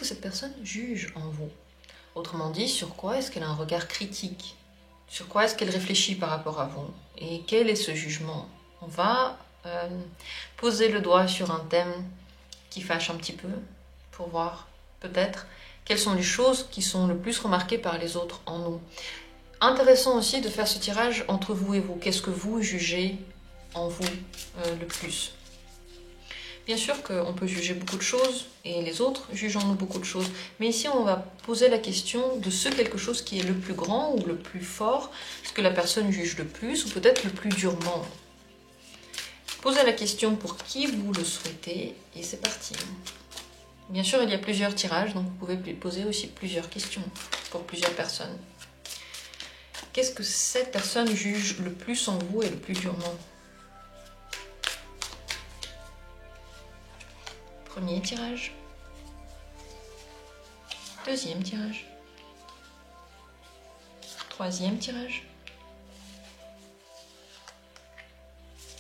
que cette personne juge en vous? Autrement dit, sur quoi est-ce qu'elle a un regard critique? Sur quoi est-ce qu'elle réfléchit par rapport à vous? Et quel est ce jugement? On va poser le doigt sur un thème qui fâche un petit peu pour voir peut-être quelles sont les choses qui sont le plus remarquées par les autres en nous. Intéressant aussi de faire ce tirage entre vous et vous. Qu'est-ce que vous jugez en vous le plus? Bien sûr qu'on peut juger beaucoup de choses et les autres jugent en nous beaucoup de choses. Mais ici, on va poser la question de ce quelque chose qui est le plus grand ou le plus fort, ce que la personne juge le plus ou peut-être le plus durement. Posez la question pour qui vous le souhaitez et c'est parti. Bien sûr, il y a plusieurs tirages, donc vous pouvez poser aussi plusieurs questions pour plusieurs personnes. Qu'est-ce que cette personne juge le plus en vous et le plus durement? Premier tirage. Deuxième tirage. Troisième tirage.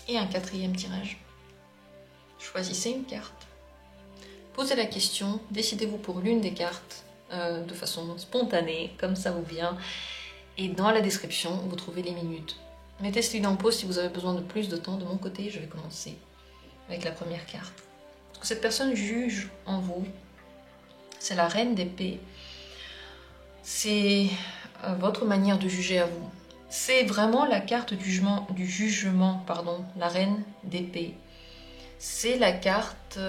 Et un quatrième tirage. Choisissez une carte. Posez la question, décidez-vous pour l'une des cartes de façon spontanée, comme ça vous vient. Et dans la description, vous trouvez les minutes. Mettez celui en pause si vous avez besoin de plus de temps. De mon côté, je vais commencer avec la première carte. Ce que cette personne juge en vous, c'est la reine d'épée. C'est votre manière de juger à vous. C'est vraiment la carte du jugement, la reine d'épée. C'est la carte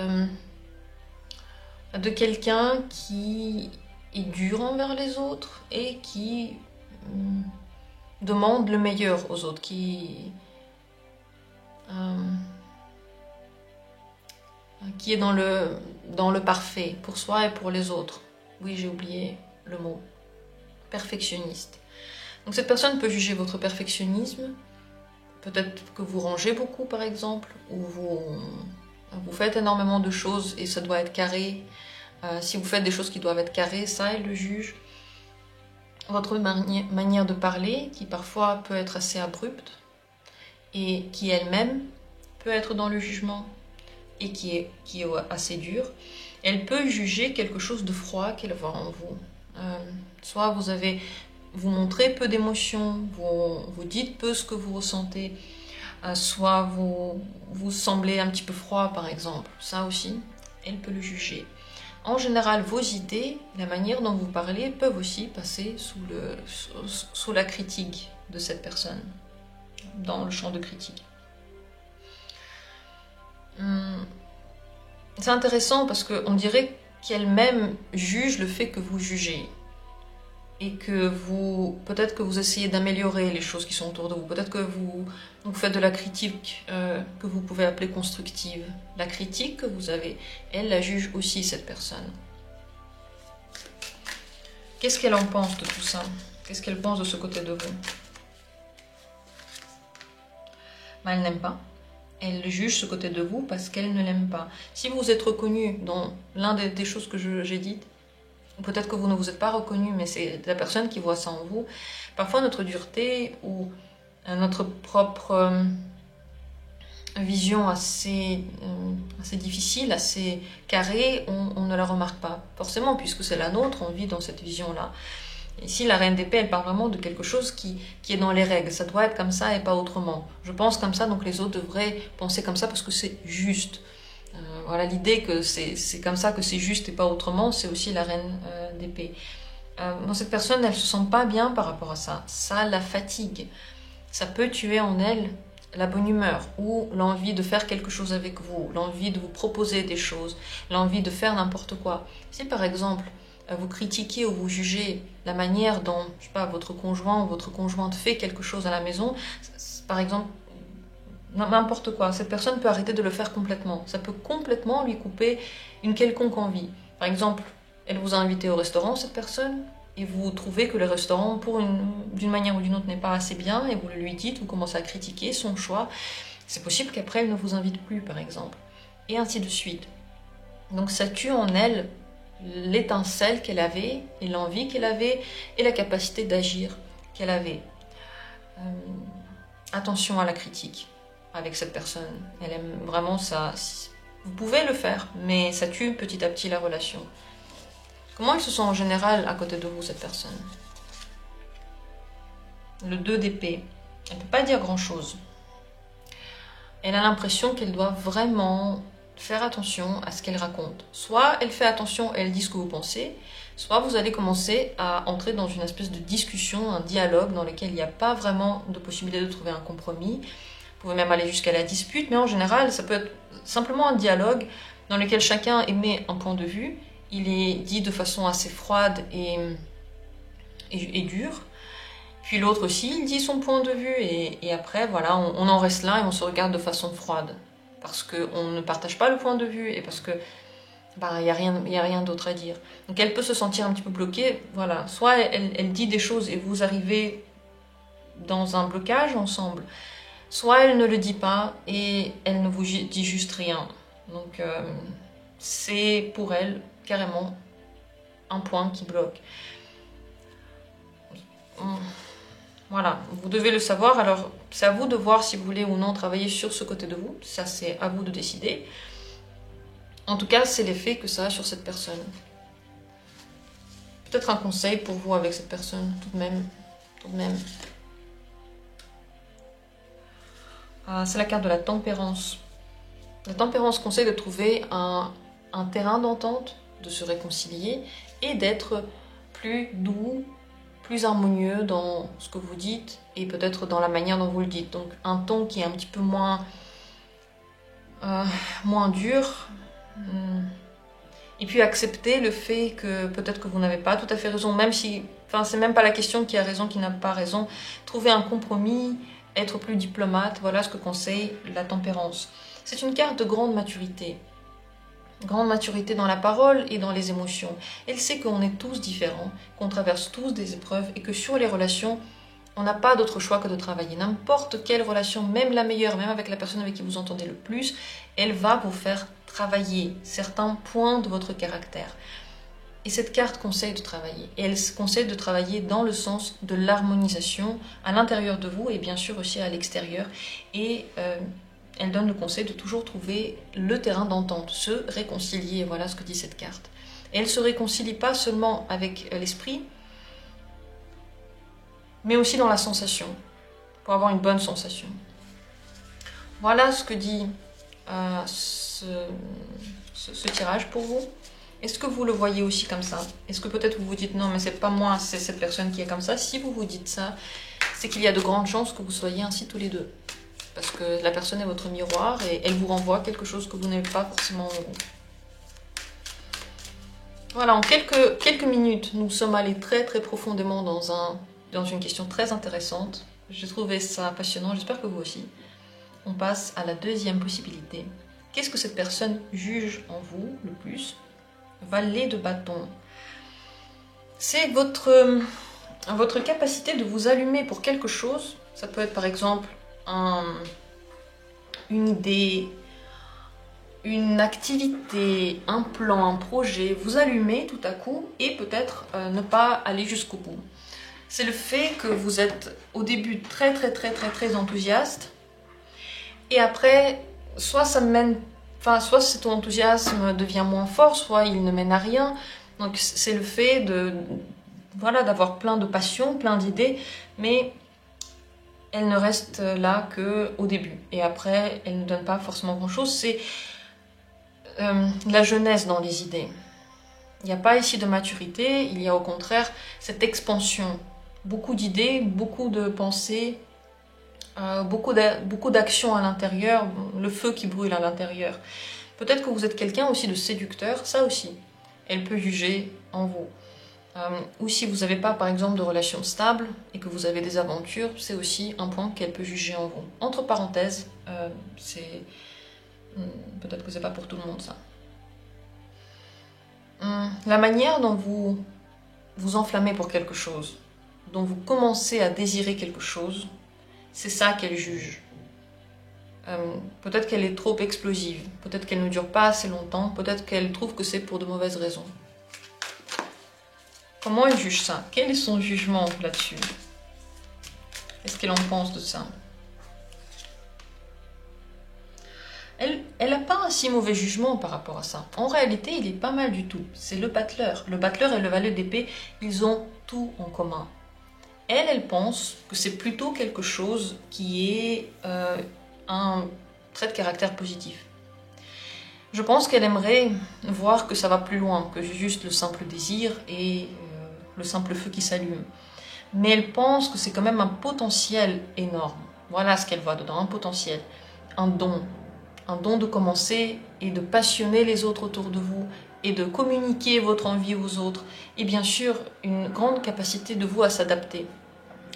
de quelqu'un qui est dur envers les autres et qui demande le meilleur aux autres, qui est dans le parfait pour soi et pour les autres. Oui, j'ai oublié le mot. Perfectionniste. Donc cette personne peut juger votre perfectionnisme, peut-être que vous rangez beaucoup par exemple, ou vous faites énormément de choses et ça doit être carré. Si vous faites des choses qui doivent être carrées, ça elle le juge. Votre manière de parler, qui parfois peut être assez abrupte, et qui elle-même peut être dans le jugement, et qui est assez dure, elle peut juger quelque chose de froid qu'elle voit en vous. Soit vous montrez peu d'émotions, vous dites peu ce que vous ressentez, soit vous semblez un petit peu froid par exemple. Ça aussi, elle peut le juger. En général, vos idées, la manière dont vous parlez, peuvent aussi passer sous la critique de cette personne, dans le champ de critique. C'est intéressant parce qu'on dirait qu'elle-même juge le fait que vous jugez. Et que peut-être que vous essayez d'améliorer les choses qui sont autour de vous. Peut-être que vous faites de la critique que vous pouvez appeler constructive. La critique que vous avez, elle la juge aussi, cette personne. Qu'est-ce qu'elle en pense de tout ça? Qu'est-ce qu'elle pense de ce côté de vous? Elle n'aime pas. Elle juge ce côté de vous parce qu'elle ne l'aime pas. Si vous êtes reconnu dans l'un des choses que j'ai dites, peut-être que vous ne vous êtes pas reconnu, mais c'est la personne qui voit ça en vous. Parfois, notre dureté ou notre propre vision assez difficile, assez carrée, on ne la remarque pas. Forcément, puisque c'est la nôtre, on vit dans cette vision-là. Ici, la reine d'épée, elle parle vraiment de quelque chose qui est dans les règles. Ça doit être comme ça et pas autrement. Je pense comme ça, donc les autres devraient penser comme ça parce que c'est juste. Voilà, l'idée que c'est comme ça, que c'est juste et pas autrement, c'est aussi la reine d'épée. Cette personne, elle se sent pas bien par rapport à ça. Ça la fatigue. Ça peut tuer en elle la bonne humeur ou l'envie de faire quelque chose avec vous, l'envie de vous proposer des choses, l'envie de faire n'importe quoi. Si par exemple, vous critiquez ou vous jugez la manière dont, je sais pas, votre conjoint ou votre conjointe fait quelque chose à la maison, par exemple, n'importe quoi, cette personne peut arrêter de le faire complètement. Ça peut complètement lui couper une quelconque envie. Par exemple, elle vous a invité au restaurant, cette personne, et vous trouvez que le restaurant, d'une manière ou d'une autre, n'est pas assez bien, et vous le lui dites, vous commencez à critiquer son choix. C'est possible qu'après, elle ne vous invite plus, par exemple. Et ainsi de suite. Donc ça tue en elle l'étincelle qu'elle avait, et l'envie qu'elle avait, et la capacité d'agir qu'elle avait. Attention à la critique avec cette personne. Elle aime vraiment ça. Vous pouvez le faire, mais ça tue petit à petit la relation. Comment elle se sent en général à côté de vous, cette personne? Le 2 d'épée. Elle ne peut pas dire grand-chose. Elle a l'impression qu'elle doit vraiment faire attention à ce qu'elle raconte. Soit elle fait attention et elle dit ce que vous pensez, soit vous allez commencer à entrer dans une espèce de discussion, un dialogue dans lequel il n'y a pas vraiment de possibilité de trouver un compromis. Vous pouvez même aller jusqu'à la dispute, mais en général, ça peut être simplement un dialogue dans lequel chacun émet un point de vue. Il est dit de façon assez froide et dure. Puis l'autre aussi, il dit son point de vue, et après, voilà, on en reste là et on se regarde de façon froide. Parce qu'on ne partage pas le point de vue et parce que il y a rien d'autre à dire. Donc elle peut se sentir un petit peu bloquée, voilà. Soit elle dit des choses et vous arrivez dans un blocage ensemble, soit elle ne le dit pas et elle ne vous dit juste rien. Donc c'est pour elle carrément un point qui bloque. Voilà, vous devez le savoir, alors c'est à vous de voir si vous voulez ou non travailler sur ce côté de vous, ça c'est à vous de décider. En tout cas, c'est l'effet que ça a sur cette personne. Peut-être un conseil pour vous avec cette personne, tout de même. C'est la carte de la tempérance. La tempérance conseille de trouver un terrain d'entente, de se réconcilier et d'être plus doux, plus harmonieux dans ce que vous dites et peut-être dans la manière dont vous le dites. Donc un ton qui est un petit peu moins dur. Et puis accepter le fait que peut-être que vous n'avez pas tout à fait raison, même si, enfin c'est même pas la question qui a raison, qui n'a pas raison. Trouver un compromis, être plus diplomate, voilà ce que conseille la tempérance. C'est une carte de grande maturité. Grande maturité dans la parole et dans les émotions. Elle sait qu'on est tous différents, qu'on traverse tous des épreuves et que sur les relations, on n'a pas d'autre choix que de travailler. N'importe quelle relation, même la meilleure, même avec la personne avec qui vous entendez le plus, elle va vous faire travailler certains points de votre caractère. Et cette carte conseille de travailler. Et elle conseille de travailler dans le sens de l'harmonisation à l'intérieur de vous et bien sûr aussi à l'extérieur. Et elle donne le conseil de toujours trouver le terrain d'entente, se réconcilier, voilà ce que dit cette carte. Et elle ne se réconcilie pas seulement avec l'esprit, mais aussi dans la sensation, pour avoir une bonne sensation. Voilà ce que dit ce tirage pour vous. Est-ce que vous le voyez aussi comme ça? Est-ce que peut-être vous vous dites non mais c'est pas moi, c'est cette personne qui est comme ça? Si vous vous dites ça, c'est qu'il y a de grandes chances que vous soyez ainsi tous les deux. Parce que la personne est votre miroir et elle vous renvoie quelque chose que vous n'avez pas forcément en vous. Voilà, en quelques minutes, nous sommes allés très très profondément dans une question très intéressante. J'ai trouvé ça passionnant, j'espère que vous aussi. On passe à la deuxième possibilité. Qu'est-ce que cette personne juge en vous le plus? Valet de bâton. C'est votre capacité de vous allumer pour quelque chose. Ça peut être par exemple une idée, une activité, un plan, un projet. Vous allumez tout à coup et peut-être ne pas aller jusqu'au bout. C'est le fait que vous êtes au début très enthousiaste et après soit soit cet enthousiasme devient moins fort, soit il ne mène à rien. Donc c'est le fait d'avoir plein de passion, plein d'idées, mais elle ne reste là qu'au début. Et après, elle ne donne pas forcément grand-chose. C'est la jeunesse dans les idées. Il n'y a pas ici de maturité, il y a au contraire cette expansion. Beaucoup d'idées, beaucoup de pensées, beaucoup d'actions à l'intérieur, le feu qui brûle à l'intérieur. Peut-être que vous êtes quelqu'un aussi de séducteur, ça aussi. Elle peut juger en vous. Ou si vous n'avez pas par exemple de relation stable et que vous avez des aventures, c'est aussi un point qu'elle peut juger en vous. Entre parenthèses, peut-être que c'est pas pour tout le monde ça. La manière dont vous vous enflammez pour quelque chose, dont vous commencez à désirer quelque chose, c'est ça qu'elle juge. Peut-être qu'elle est trop explosive, peut-être qu'elle ne dure pas assez longtemps, peut-être qu'elle trouve que c'est pour de mauvaises raisons. Comment elle juge ça? Quel est son jugement là-dessus? Qu'est-ce qu'elle en pense de ça? Elle elle n'a pas un si mauvais jugement par rapport à ça. En réalité, il est pas mal du tout. C'est le battleur. Le battleur et le valet d'épée, ils ont tout en commun. Elle pense que c'est plutôt quelque chose qui est un trait de caractère positif. Je pense qu'elle aimerait voir que ça va plus loin que juste le simple désir et le simple feu qui s'allume. Mais elle pense que c'est quand même un potentiel énorme. Voilà ce qu'elle voit dedans, un potentiel, un don de commencer et de passionner les autres autour de vous et de communiquer votre envie aux autres. Et bien sûr, une grande capacité de vous à s'adapter.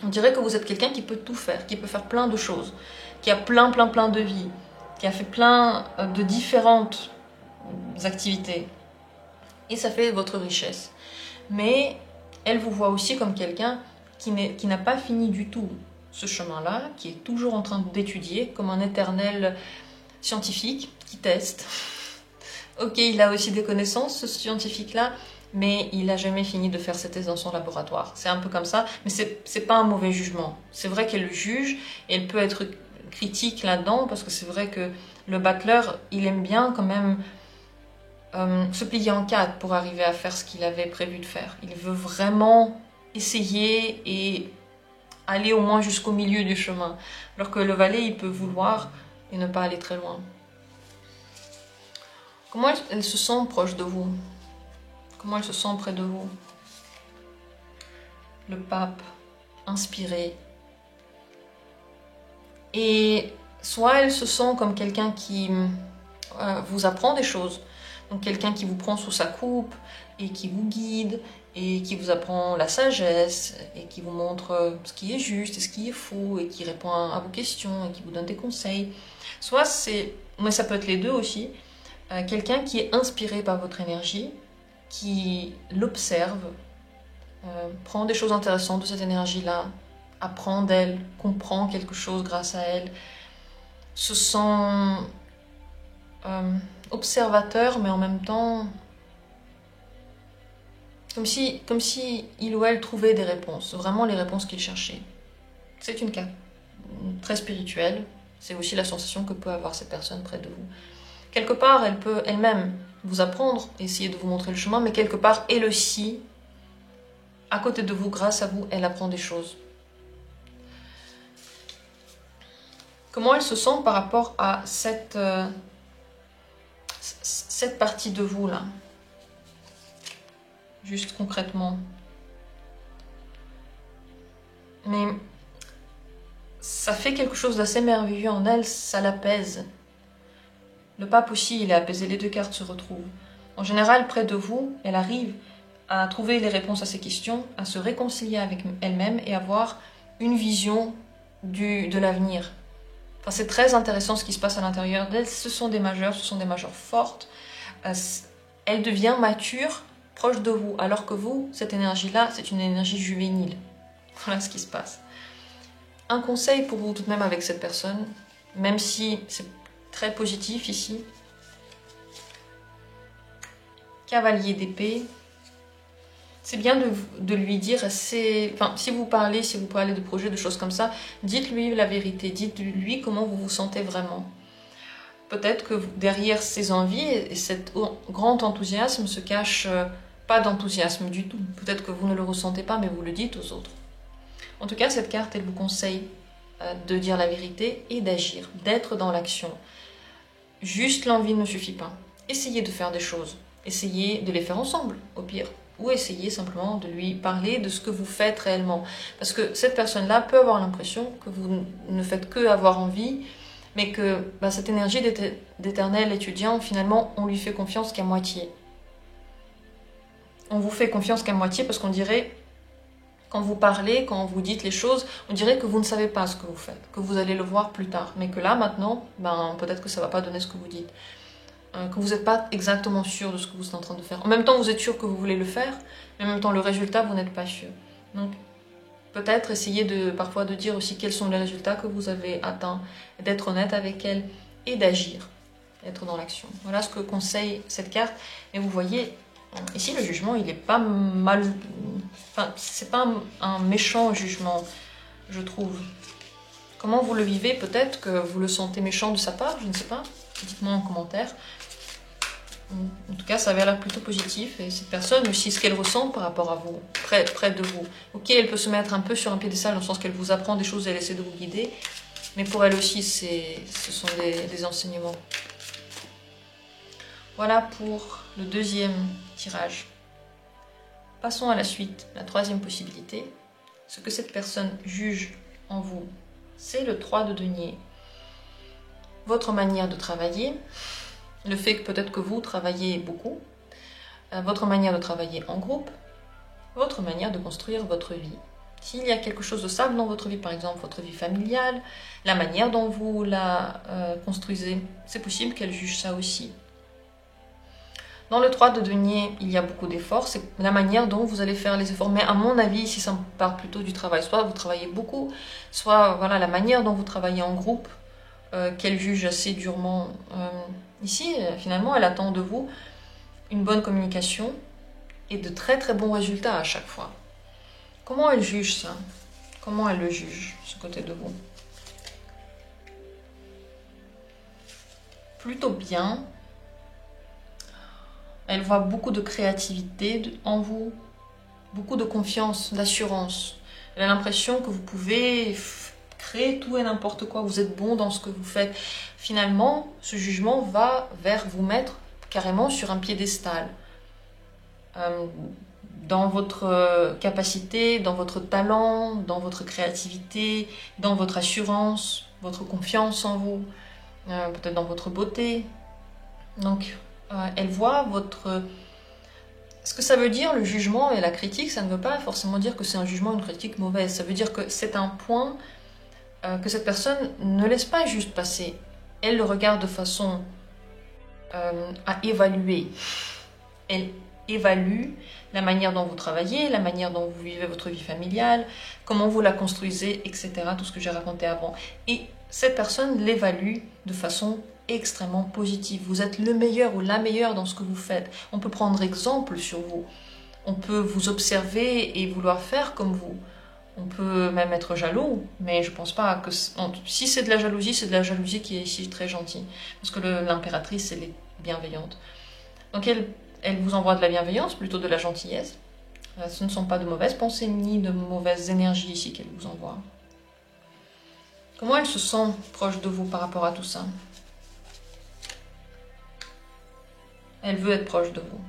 On dirait que vous êtes quelqu'un qui peut tout faire, qui peut faire plein de choses, qui a plein de vies, qui a fait plein de différentes activités. Et ça fait votre richesse. Mais elle vous voit aussi comme quelqu'un qui n'a pas fini du tout ce chemin-là, qui est toujours en train d'étudier, comme un éternel scientifique qui teste. Ok, il a aussi des connaissances, ce scientifique-là, mais il n'a jamais fini de faire ses thèses dans son laboratoire. C'est un peu comme ça, mais c'est pas un mauvais jugement. C'est vrai qu'elle le juge, et elle peut être critique là-dedans, parce que c'est vrai que le battleur, il aime bien quand même se plier en quatre pour arriver à faire ce qu'il avait prévu de faire. Il veut vraiment essayer et aller au moins jusqu'au milieu du chemin. Alors que le valet, il peut vouloir et ne pas aller très loin. Comment elle se sent proche de vous? Comment elle se sent près de vous? Le pape, inspiré. Et soit elle se sent comme quelqu'un qui vous apprend des choses, donc quelqu'un qui vous prend sous sa coupe et qui vous guide et qui vous apprend la sagesse et qui vous montre ce qui est juste et ce qui est faux et qui répond à vos questions et qui vous donne des conseils. Soit c'est, mais ça peut être les deux aussi, quelqu'un qui est inspiré par votre énergie, qui l'observe, prend des choses intéressantes de cette énergie-là, apprend d'elle, comprend quelque chose grâce à elle, se sent observateur, mais en même temps comme si il ou elle trouvait des réponses, vraiment les réponses qu'il cherchait. C'est une carte très spirituelle, c'est aussi la sensation que peut avoir cette personne près de vous. Quelque part, elle peut elle-même vous apprendre, essayer de vous montrer le chemin, mais quelque part, elle aussi, à côté de vous, grâce à vous, elle apprend des choses. Comment elle se sent par rapport à cette partie de vous là? Juste concrètement. Mais ça fait quelque chose d'assez merveilleux en elle, ça l'apaise. Le pape aussi, il est apaisé, les deux cartes se retrouvent. En général, près de vous, elle arrive à trouver les réponses à ses questions, à se réconcilier avec elle-même et avoir une vision de l'avenir. Enfin, c'est très intéressant ce qui se passe à l'intérieur d'elle. Ce sont des majeures fortes. Elle devient mature, proche de vous, alors que vous, cette énergie-là, c'est une énergie juvénile. Voilà ce qui se passe. Un conseil pour vous tout de même avec cette personne, même si c'est très positif ici. Cavalier d'épée. C'est bien de lui dire, enfin, si vous parlez de projets, de choses comme ça, dites-lui la vérité, dites-lui comment vous vous sentez vraiment. Peut-être que derrière ces envies et cet grand enthousiasme se cache pas d'enthousiasme du tout. Peut-être que vous ne le ressentez pas, mais vous le dites aux autres. En tout cas, cette carte, elle vous conseille de dire la vérité et d'agir, d'être dans l'action. Juste l'envie ne suffit pas. Essayez de faire des choses. Essayez de les faire ensemble, au pire. Ou essayez simplement de lui parler de ce que vous faites réellement. Parce que cette personne-là peut avoir l'impression que vous ne faites que avoir envie, mais que cette énergie d'éternel étudiant, finalement, on lui fait confiance qu'à moitié. On vous fait confiance qu'à moitié parce qu'on dirait, quand vous parlez, quand vous dites les choses, on dirait que vous ne savez pas ce que vous faites, que vous allez le voir plus tard. Mais que là, maintenant, peut-être que ça ne va pas donner ce que vous dites. Que vous n'êtes pas exactement sûr de ce que vous êtes en train de faire. En même temps, vous êtes sûr que vous voulez le faire, mais en même temps, le résultat, vous n'êtes pas sûr. Donc, peut-être essayer parfois de dire aussi quels sont les résultats que vous avez atteints, d'être honnête avec elle et d'agir, d'être dans l'action. Voilà ce que conseille cette carte. Et vous voyez, ici, le jugement, il n'est pas mal... Enfin, c'est pas un méchant jugement, je trouve. Comment vous le vivez? Peut-être que vous le sentez méchant de sa part, je ne sais pas. Dites-moi en commentaire. En tout cas, ça avait l'air plutôt positif. Et cette personne aussi, ce qu'elle ressent par rapport à vous, près de vous. Ok, elle peut se mettre un peu sur un piédestal dans le sens qu'elle vous apprend des choses et elle essaie de vous guider. Mais pour elle aussi, ce sont des enseignements. Voilà pour le deuxième tirage. Passons à la suite, la troisième possibilité. Ce que cette personne juge en vous, c'est le 3 de denier. Votre manière de travailler, le fait que peut-être que vous travaillez beaucoup, votre manière de travailler en groupe, votre manière de construire votre vie. S'il y a quelque chose de stable dans votre vie, par exemple votre vie familiale, la manière dont vous la construisez, c'est possible qu'elle juge ça aussi. Dans le 3 de denier, il y a beaucoup d'efforts, c'est la manière dont vous allez faire les efforts. Mais à mon avis, ici, ça me parle plutôt du travail. Soit vous travaillez beaucoup, soit voilà, la manière dont vous travaillez en groupe, qu'elle juge assez durement. Ici, finalement, elle attend de vous une bonne communication et de très très bons résultats à chaque fois. Comment elle juge ça? Comment elle le juge, ce côté de vous? Plutôt bien. Elle voit beaucoup de créativité en vous, beaucoup de confiance, d'assurance. Elle a l'impression que vous pouvez créer tout et n'importe quoi, vous êtes bon dans ce que vous faites. Finalement, ce jugement va vers vous mettre carrément sur un piédestal. Dans votre capacité, dans votre talent, dans votre créativité, dans votre assurance, votre confiance en vous, peut-être dans votre beauté. Donc, elle voit votre... Ce que ça veut dire, le jugement et la critique, ça ne veut pas forcément dire que c'est un jugement ou une critique mauvaise. Ça veut dire que c'est un point que cette personne ne laisse pas juste passer. Elle le regarde de façon à évaluer. Elle évalue la manière dont vous travaillez, la manière dont vous vivez votre vie familiale, comment vous la construisez, etc. Tout ce que j'ai raconté avant. Et cette personne l'évalue de façon extrêmement positive. Vous êtes le meilleur ou la meilleure dans ce que vous faites. On peut prendre exemple sur vous. On peut vous observer et vouloir faire comme vous. On peut même être jaloux, mais je pense pas que... Si c'est de la jalousie, c'est de la jalousie qui est ici très gentille. Parce que l'impératrice, elle est bienveillante. Donc elle vous envoie de la bienveillance, plutôt de la gentillesse. Ce ne sont pas de mauvaises pensées ni de mauvaises énergies ici qu'elle vous envoie. Comment elle se sent proche de vous par rapport à tout ça? Elle veut être proche de vous.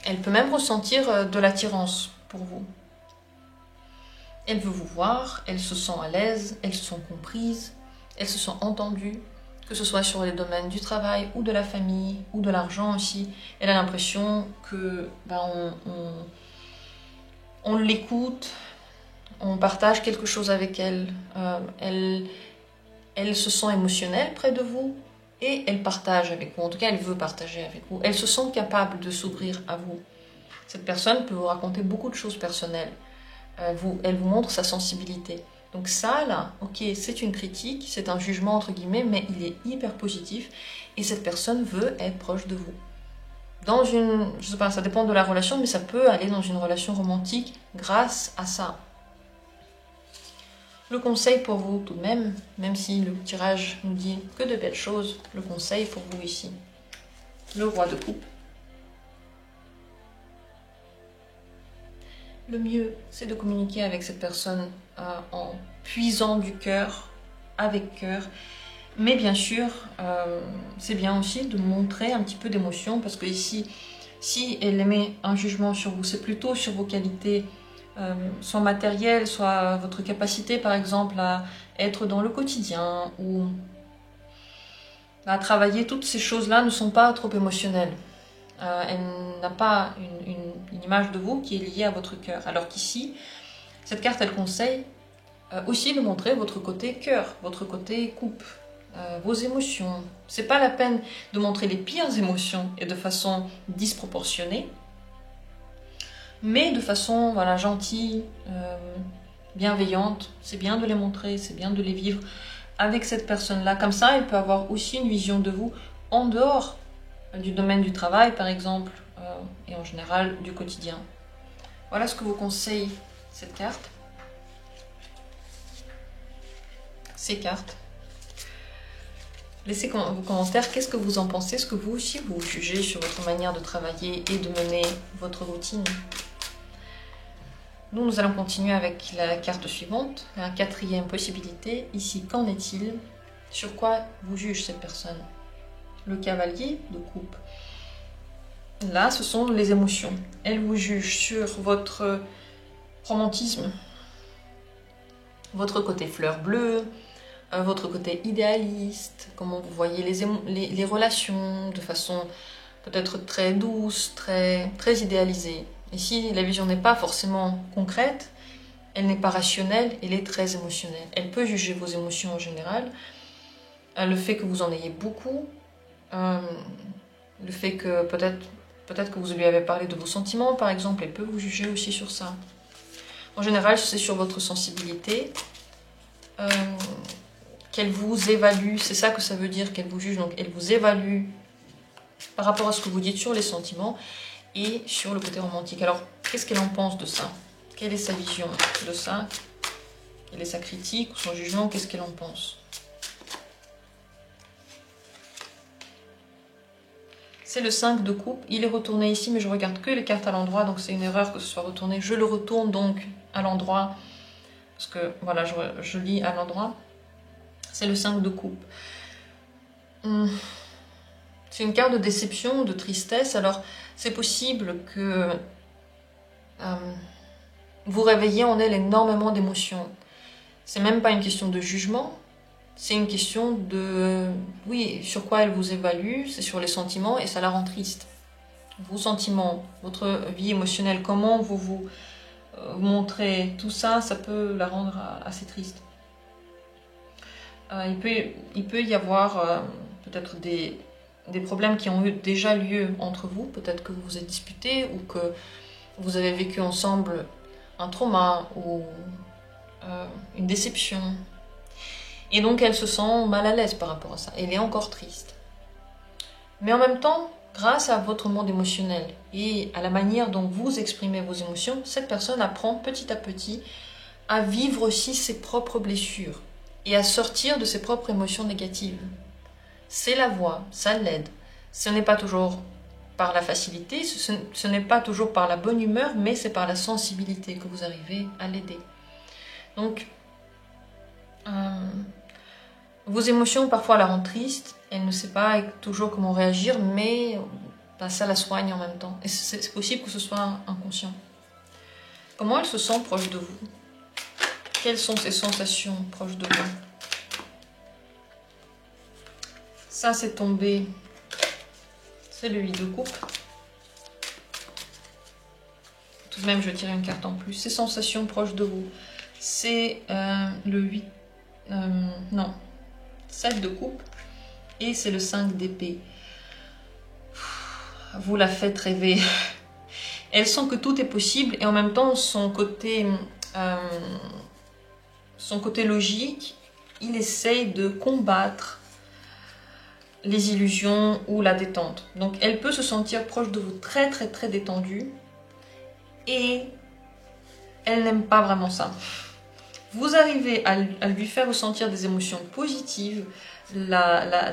Elle peut même ressentir de l'attirance pour vous. Elle veut vous voir, elle se sent à l'aise, elle se sent comprise, elle se sent entendue, que ce soit sur les domaines du travail ou de la famille ou de l'argent aussi. Elle a l'impression que on l'écoute, on partage quelque chose avec elle. Elle se sent émotionnelle près de vous et elle partage avec vous. En tout cas, elle veut partager avec vous. Elle se sent capable de s'ouvrir à vous. Cette personne peut vous raconter beaucoup de choses personnelles. Elle vous montre sa sensibilité. Donc ça, là, ok, c'est une critique, c'est un jugement entre guillemets, mais il est hyper positif et cette personne veut être proche de vous. Dans une, je sais pas, ça dépend de la relation, mais ça peut aller dans une relation romantique grâce à ça. Le conseil pour vous tout de même si le tirage nous dit que de belles choses, le conseil pour vous ici. Le roi de coupe. Le mieux, c'est de communiquer avec cette personne en puisant du cœur, avec cœur. Mais bien sûr, c'est bien aussi de montrer un petit peu d'émotion, parce que ici, si elle émet un jugement sur vous, c'est plutôt sur vos qualités, soit matérielles, soit votre capacité, par exemple, à être dans le quotidien, ou à travailler. Toutes ces choses-là ne sont pas trop émotionnelles. Elle n'a pas une image de vous qui est liée à votre cœur. Alors qu'ici, cette carte, elle conseille aussi de montrer votre côté cœur, votre côté coupe, vos émotions. C'est pas la peine de montrer les pires émotions et de façon disproportionnée, mais de façon voilà, gentille, bienveillante. C'est bien de les montrer, c'est bien de les vivre avec cette personne-là. Comme ça, elle peut avoir aussi une vision de vous en dehors du domaine du travail, par exemple, et en général du quotidien. Voilà ce que vous conseille cette carte. ces cartes. Laissez vos commentaires, qu'est-ce que vous en pensez? Est-ce que vous aussi vous jugez sur votre manière de travailler et de mener votre routine? Nous allons continuer avec la carte suivante, la quatrième possibilité. Ici, qu'en est-il? Sur quoi vous juge cette personne? Le cavalier de coupe. Là, ce sont les émotions. Elle vous juge sur votre romantisme, votre côté fleur bleue, votre côté idéaliste, comment vous voyez les relations de façon peut-être très douce, très idéalisée. Ici, la vision n'est pas forcément concrète, elle n'est pas rationnelle, elle est très émotionnelle. Elle peut juger vos émotions en général, le fait que vous en ayez beaucoup, le fait que peut-être que vous lui avez parlé de vos sentiments, par exemple, elle peut vous juger aussi sur ça. En général, c'est sur votre sensibilité, qu'elle vous évalue, c'est ça que ça veut dire qu'elle vous juge, donc elle vous évalue par rapport à ce que vous dites sur les sentiments et sur le côté romantique. Alors, qu'est-ce qu'elle en pense de ça? Quelle est sa vision de ça? Quelle est sa critique ou son jugement? Qu'est-ce qu'elle en pense? C'est le 5 de coupe. Il est retourné ici, mais je regarde que les cartes à l'endroit, donc c'est une erreur que ce soit retourné. Je le retourne donc à l'endroit, parce que voilà, je lis à l'endroit. C'est le 5 de coupe. C'est une carte de déception, de tristesse. Alors, c'est possible que vous réveillez en elle énormément d'émotions. C'est même pas une question de jugement, c'est une question de... Oui, sur quoi elle vous évalue, c'est sur les sentiments et ça la rend triste. Vos sentiments, votre vie émotionnelle, comment vous vous montrez, tout ça, ça peut la rendre assez triste. Il peut y avoir peut-être des problèmes qui ont eu déjà lieu entre vous, peut-être que vous vous êtes disputés ou que vous avez vécu ensemble un trauma ou une déception. Et donc elle se sent mal à l'aise par rapport à ça, elle est encore triste. Mais en même temps, grâce à votre monde émotionnel et à la manière dont vous exprimez vos émotions, cette personne apprend petit à petit à vivre aussi ses propres blessures et à sortir de ses propres émotions négatives. C'est la voie, ça l'aide. Ce n'est pas toujours par la facilité, ce n'est pas toujours par la bonne humeur, mais c'est par la sensibilité que vous arrivez à l'aider. Donc, vos émotions parfois la rendent triste, elle ne sait pas toujours comment réagir, mais ça la soigne en même temps. Et c'est possible que ce soit inconscient. Comment elle se sent proche de vous? Quelles sont ses sensations proches de vous? Ça, c'est tombé. C'est le 8 de coupe. Tout de même, je vais tirer une carte en plus. Ses sensations proches de vous. C'est le 8... non. 7 de coupe. Et c'est le 5 d'épée. Vous la faites rêver. Elle sent que tout est possible. Et en même temps, son côté logique, il essaye de combattre les illusions ou la détente. Donc elle peut se sentir proche de vous très détendue et elle n'aime pas vraiment ça. Vous arrivez à lui faire ressentir des émotions positives, la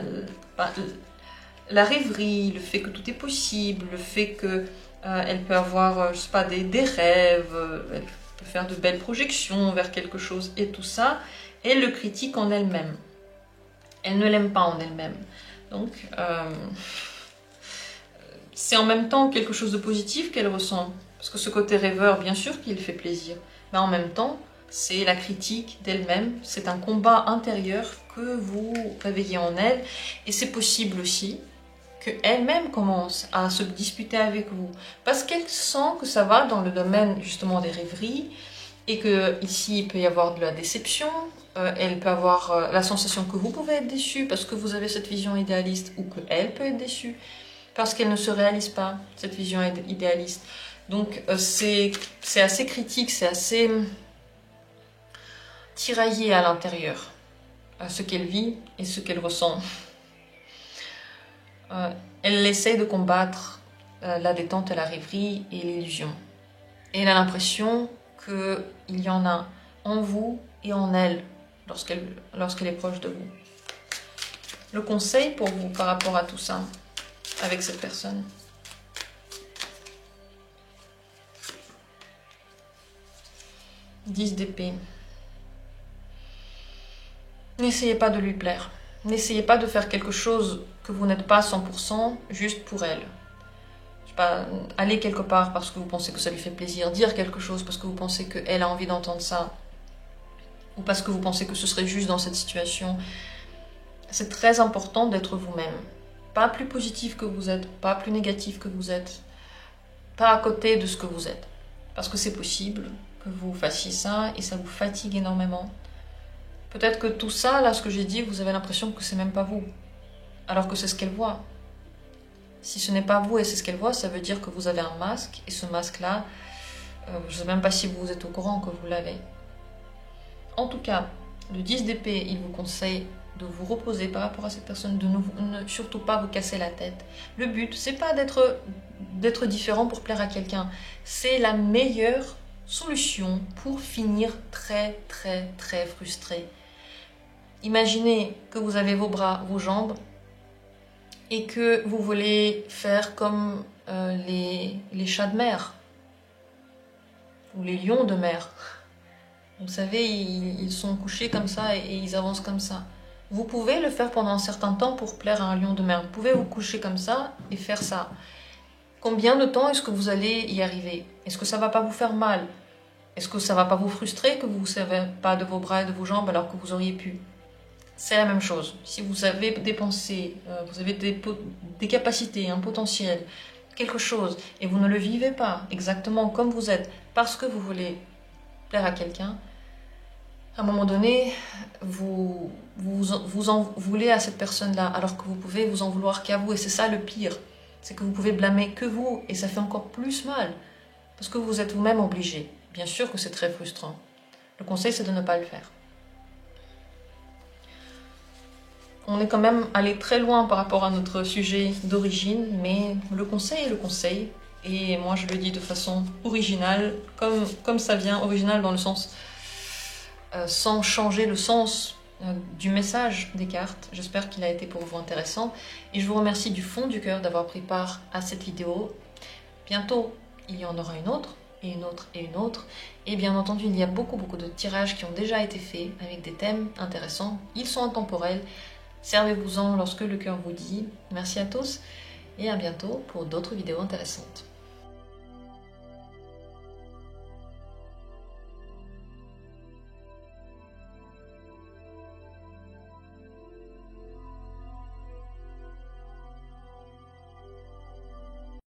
rêverie, le fait que tout est possible, le fait que elle peut avoir, je sais pas, des rêves, elle peut faire de belles projections vers quelque chose et tout ça, elle le critique en elle-même. Elle ne l'aime pas en elle-même. Donc, c'est en même temps quelque chose de positif qu'elle ressent. Parce que ce côté rêveur, bien sûr qu'il fait plaisir. Mais en même temps, c'est la critique d'elle-même. C'est un combat intérieur que vous réveillez en elle. Et c'est possible aussi qu'elle-même commence à se disputer avec vous. Parce qu'elle sent que ça va dans le domaine justement des rêveries. Et que ici il peut y avoir de la déception. Elle peut avoir la sensation que vous pouvez être déçu parce que vous avez cette vision idéaliste ou qu'elle peut être déçue parce qu'elle ne se réalise pas, cette vision idéaliste. Donc c'est assez critique, c'est assez tiraillé à l'intérieur, ce qu'elle vit et ce qu'elle ressent. Elle essaie de combattre la détente et la rêverie et l'illusion. Et elle a l'impression qu'il y en a en vous et en elle lorsqu'elle est proche de vous. Le conseil pour vous par rapport à tout ça, avec cette personne. Dix d'épée. N'essayez pas de lui plaire. N'essayez pas de faire quelque chose que vous n'êtes pas 100% juste pour elle. Je sais pas, aller quelque part parce que vous pensez que ça lui fait plaisir, dire quelque chose parce que vous pensez qu'elle a envie d'entendre ça, ou parce que vous pensez que ce serait juste dans cette situation. C'est très important d'être vous-même. Pas plus positif que vous êtes, pas plus négatif que vous êtes, pas à côté de ce que vous êtes. Parce que c'est possible que vous fassiez ça et ça vous fatigue énormément. Peut-être que tout ça, là, ce que j'ai dit, vous avez l'impression que c'est même pas vous, alors que c'est ce qu'elle voit. Si ce n'est pas vous et c'est ce qu'elle voit, ça veut dire que vous avez un masque, et ce masque-là, je ne sais même pas si vous êtes au courant que vous l'avez. En tout cas, le 10 d'épée, il vous conseille de vous reposer par rapport à cette personne, de ne surtout pas vous casser la tête. Le but, c'est pas d'être différent pour plaire à quelqu'un. C'est la meilleure solution pour finir très très très frustré. Imaginez que vous avez vos bras, vos jambes, et que vous voulez faire comme les chats de mer, ou les lions de mer. Vous savez, ils sont couchés comme ça et ils avancent comme ça. Vous pouvez le faire pendant un certain temps pour plaire à un lion de mer. Vous pouvez vous coucher comme ça et faire ça. Combien de temps est-ce que vous allez y arriver? Est-ce que ça ne va pas vous faire mal? Est-ce que ça ne va pas vous frustrer que vous ne savez pas de vos bras et de vos jambes alors que vous auriez pu? C'est la même chose. Si vous avez dépensé, vous avez des capacités, un potentiel, quelque chose, et vous ne le vivez pas exactement comme vous êtes parce que vous voulez plaire à quelqu'un, à un moment donné, vous en voulez à cette personne-là, alors que vous pouvez vous en vouloir qu'à vous. Et c'est ça le pire, c'est que vous pouvez blâmer que vous, et ça fait encore plus mal, parce que vous êtes vous-même obligé. Bien sûr que c'est très frustrant. Le conseil, c'est de ne pas le faire. On est quand même allé très loin par rapport à notre sujet d'origine, mais le conseil est le conseil. Et moi, je le dis de façon originale, comme ça vient, original dans le sens sans changer le sens du message des cartes. J'espère qu'il a été pour vous intéressant. Et je vous remercie du fond du cœur d'avoir pris part à cette vidéo. Bientôt, il y en aura une autre, et une autre, et une autre. Et bien entendu, il y a beaucoup de tirages qui ont déjà été faits avec des thèmes intéressants. Ils sont intemporels. Servez-vous-en lorsque le cœur vous dit. Merci à tous et à bientôt pour d'autres vidéos intéressantes.